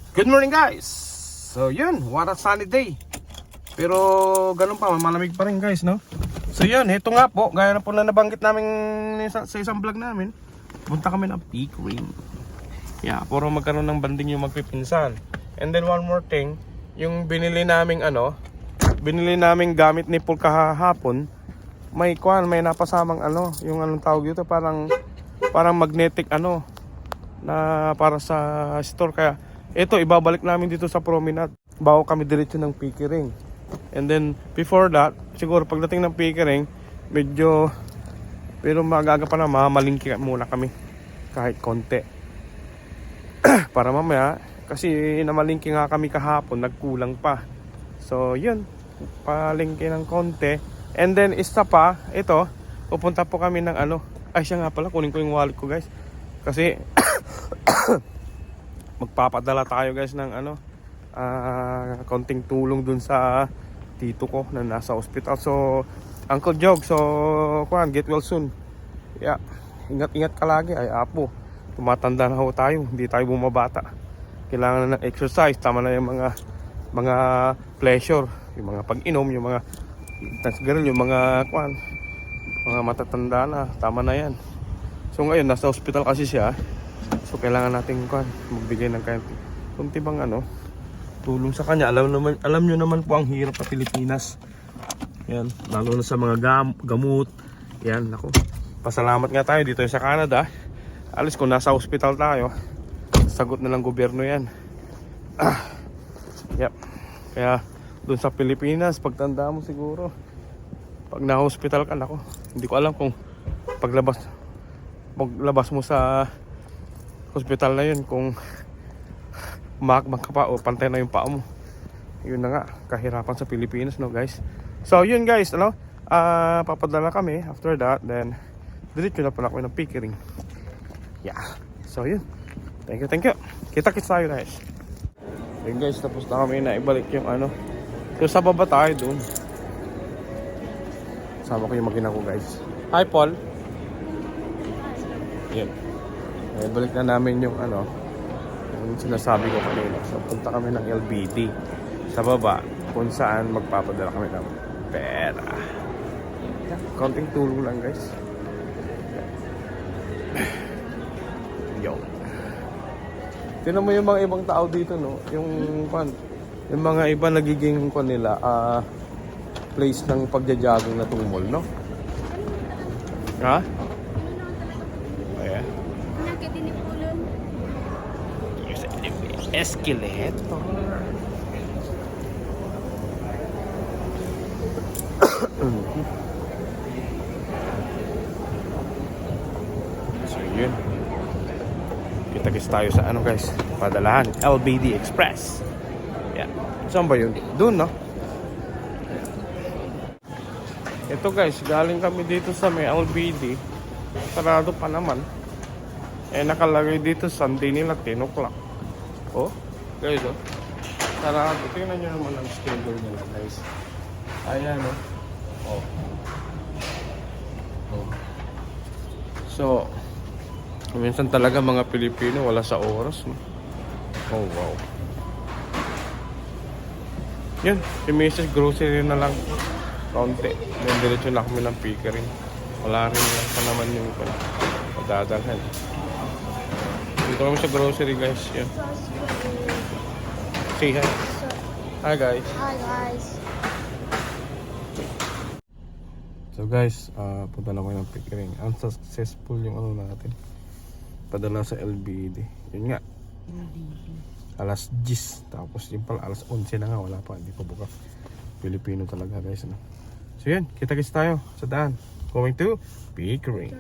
Good morning guys. So yun, what a sunny day. Pero ganun pa, malamig pa rin guys, no? So yun, ito nga po, gaya na po na nabanggit namin sa isang vlog namin. Punta kami ng Pickering. Yeah, puro magkaroon ng banding yung magpipinsan. And then one more thing, yung binili naming gamit ni Paul kahapon, may napasamang yung anong tawag dito, parang magnetic na para sa store. Kaya ito ibabalik namin dito sa Promenade bago kami diretso ng Pickering. And then before that, siguro pagdating ng Pickering, pero magaga pa na, mamalingki muna kami kahit konti. Para mamaya, kasi namalingki nga kami kahapon, nagkulang pa. So yun, palingki ng konti. And then isa pa, ito, pupunta po kami ng ay siya nga pala, kunin ko yung wallet ko guys. Kasi magpapadala tayo guys ng konting tulong dun sa tito ko na nasa ospital. So Uncle Jog, so get well soon. Yeah, ingat ka lagi. Ay apo, tumatanda na ho tayo, hindi tayo bumabata. Kailangan na ng exercise, tama na yung mga pleasure, yung mga pag-inom, yung mga sigarilyo, yung mga matatanda na, tama na yan. So ngayon nasa ospital kasi siya. So kailangan natin magbigay ng kunti bang tulong sa kanya. Alam nyo naman po ang hirap sa Pilipinas. Yan, lalo na sa mga gamot. Yan, ako. Pasalamat nga tayo dito sa Canada. Alis kung nasa ospital tayo, sagot na lang gobyerno yan. Yep. Kaya doon sa Pilipinas, pagtanda mo siguro, pag na-hospital ka, nako, hindi ko alam kung paglabas mo sa hospital na yun, kung umakbang ka pa o pantay na yung paa mo. Yun na nga, kahirapan sa Pilipinas, no guys. So yun guys, papadala kami. After that, then diretso na pala kami ng Pickering. Yeah, so yun, thank you. Kita-kits tayo guys. Yun guys, tapos na kami na ibalik yung so sa baba tayo dun. Sama ko yung magina ko guys. Hi Paul. Yan, ibalik na namin yung yung sinasabi ko kanina. So punta kami ng LBD sa baba, kung saan magpapadala kami ng pera. Konting tulong lang guys. Yo, tingnan mo yung mga ibang tao dito, no? Yung mga iba nagiging nila place ng pagja-jogging na tumol, no? Ha? Ayan. Esqueleto. So yun, kita-kits tayo sa guys, padalahan LBD Express. Yan, saan ba yun? Doon, no? Ito guys, galing kami dito sa may LBD, sarado pa naman. Nakalagay dito Sunday nila 10 o'clock. Oh guys, sarado. Tingnan nyo naman ang schedule nila guys. Ayan, oh. So minsan talaga mga Pilipino wala sa oras, no? Oh wow. Yun, si Mrs. Grocery na lang kaunti, then diretso na kami ng Pickering. Wala rin lang pa naman yung padadalhan. Dito kami sa grocery guys. Yan, say hi. Hi guys. Hi guys. So guys, punta na kami ng Pickering. Unsuccessful yung natin, padala sa LBD. Yun nga, alas 10, tapos yung pala alas 11 na nga, wala pa, hindi pa buka. Pilipino talaga guys, no? So yun, kita-kits tayo sa daan, going to Pickering.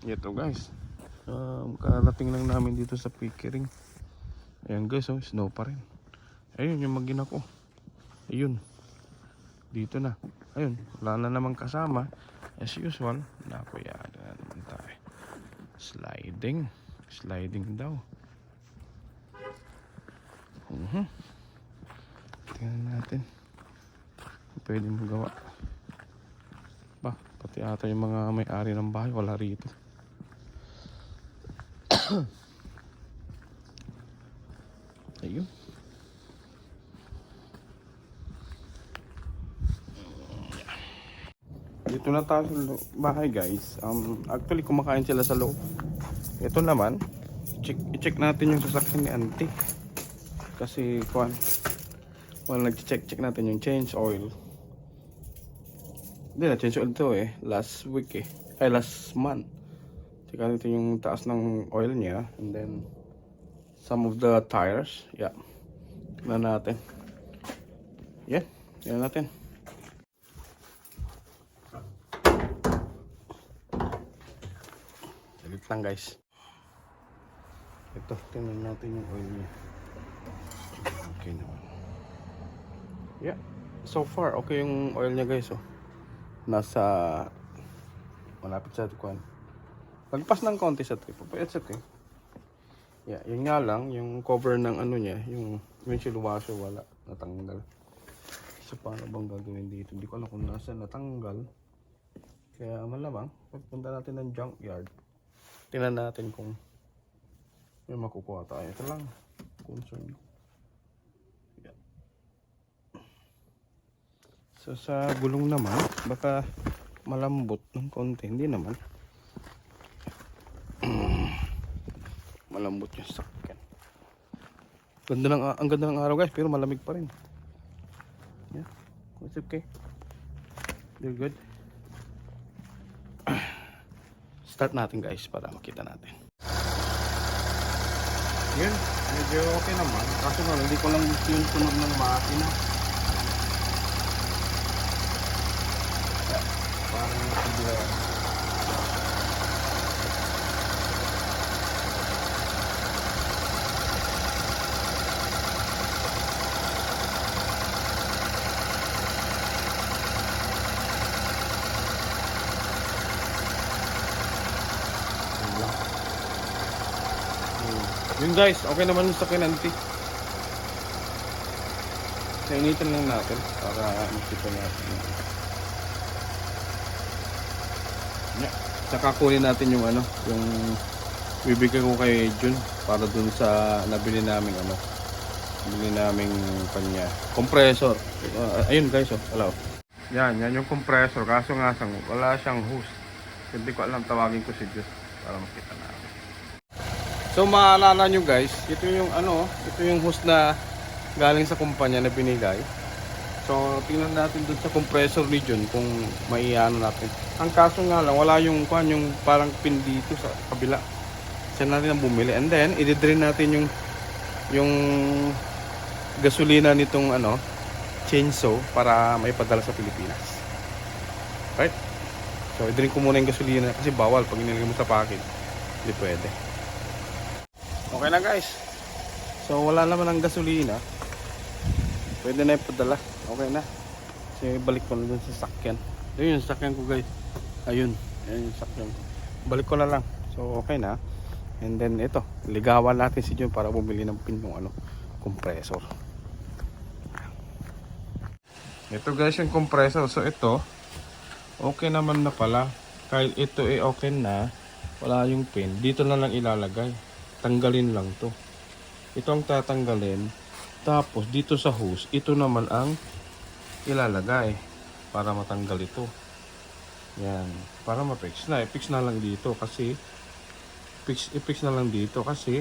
Ito guys, karating lang namin dito sa Pickering. Ayan guys, snow pa rin. Ayun yung magina ko, ayun, dito na. Ayun, wala na namang kasama as usual. Naku, yan na naman tayo. Sliding daw. Tingnan natin pwede magawa ba, pati ata yung mga may-ari ng bahay wala rito. Ayun. Dito na tayo sa bahay guys. Actually kumakain sila sa loob. Ito naman, i-check natin yung sasakyan ni auntie. Kasi nag-check natin yung change oil. Hindi na change oil to last week last month. Check natin yung taas ng oil niya, and then some of the tires. Yeah. Tignan natin. Yeah, tignan natin. Salit lang guys. Ito, tingnan natin yung oil niya. Okay naman. Yeah, so far okay yung oil niya guys. Nasa malapit sa kuan. Lagpas ng konti sa trip, but it's okay. Yeah, yun nga lang, yung cover ng ano niya, yung windshield washer wala, natanggal. So paano bang gagawin dito? Hindi ko alam kung nasa natanggal. Kaya malamang, pagpunta natin ng junkyard, tingnan natin kung may makukuha tayo. Ito lang, concern. Yeah. So sa gulong naman, baka malambot ng konti, hindi naman. Malambot yung sakyan. Ang ganda ng araw guys, pero malamig pa rin. Yeah, it's okay. They're good. Start natin guys para makita natin. Yun, medyo okay naman. Kaso nga, hindi ko lang yung tunog ng makina. Yeah, parang nakabila. Yun guys, okay naman yung sakyan auntie. Nainitan lang natin para makita natin. Yeah. Saka kunin natin yung yung bibigay ko kay Jun para dun sa nabili naming kanya compressor. Ayun guys, wala. Yan yung compressor, kaso nga wala siyang hose. Hindi ko alam, tawagin ko si Jun para makita natin. So maalala nyo guys, ito yung ito yung hose na galing sa kumpanya na binigay. So tingnan natin dun sa compressor ni Jun kung maiano natin. Ang kaso nga lang, wala yung parang pin dito sa kabila. Siya natin ang bumili, and then i-drain natin yung gasolina nitong chainsaw para maipadala sa Pilipinas. Right? So i-drain ko muna yung gasolina kasi bawal pag inilagay mo sa package. Hindi pwede. Okay na guys. So wala naman ang gasolina. Pwede na ipadala. Okay na. Kasi balik ko na dun sa sakyan. Ayun yung sakyan ko guys. Ayun yung sakyan ko. Balik ko na lang. So okay na. And then ito, ligawan natin si Jun para bumili ng pin ng compressor. Ito guys yung compressor. So ito, okay naman na pala. Kahit ito okay na, wala yung pin. Dito na lang ilalagay. Tanggalin lang to. Ito ang tatanggalin. Tapos dito sa hose, ito naman ang ilalagay para matanggal ito. Yan, para ma-fix na. I-fix na lang dito kasi i-fix na lang dito kasi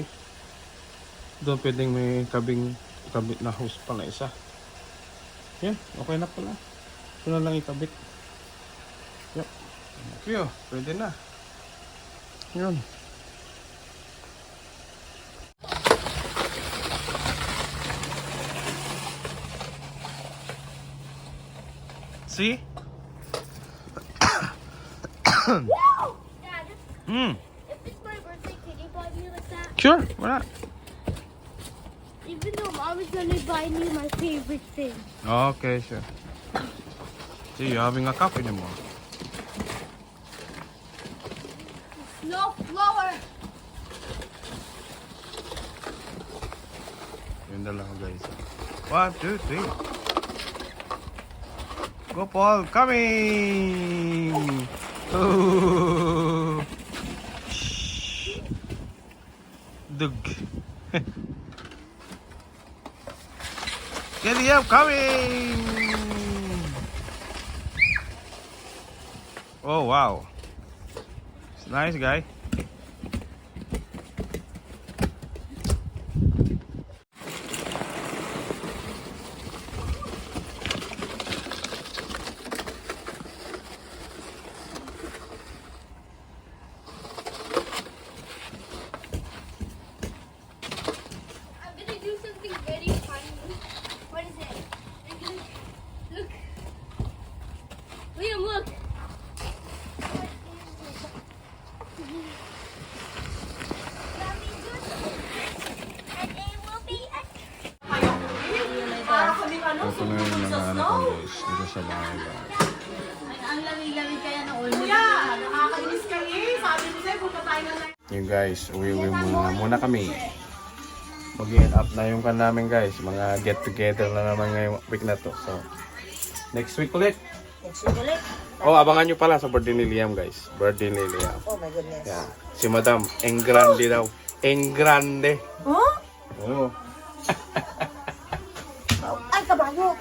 doon pwedeng may kabit na hose pa na isa. Yan, okay na pala. Ito na lang ikabit. Yep. Okay, pwede na. Yan. See? Wow! Dad, if it's my birthday, can you buy me like that? Sure, why not? Even though Mom is gonna buy me my favorite thing. Okay, sure. See, you're having a cup anymore. No flower! Yun na lang guys. 1, 2, 3. Go Paul, coming! Oh. Dug. Get Liam coming! Oh wow. It's nice guy. I'm gonna do something very funny. What is it? Look. Liam, look. Ito na yung mga anak ko guys. Dito sa bahay guys. Ang lami-lami kaya ng oil. Kuya, nakakainis kayo. Sabi mo sa'yo, punta tayo na lang. Yung guys, uwi-uwi muna kami. Mag-end up na yung kan namin guys. Mga get together na naman ngayong week na to. So, next week ulit. Next week ulit. Oh, abangan nyo pala sa birthday ni Liam guys. Birthday ni Liam. Oh my goodness. Yeah. Si Madam, en grande daw. En grande. Huh? Oh. Ay, kabayo.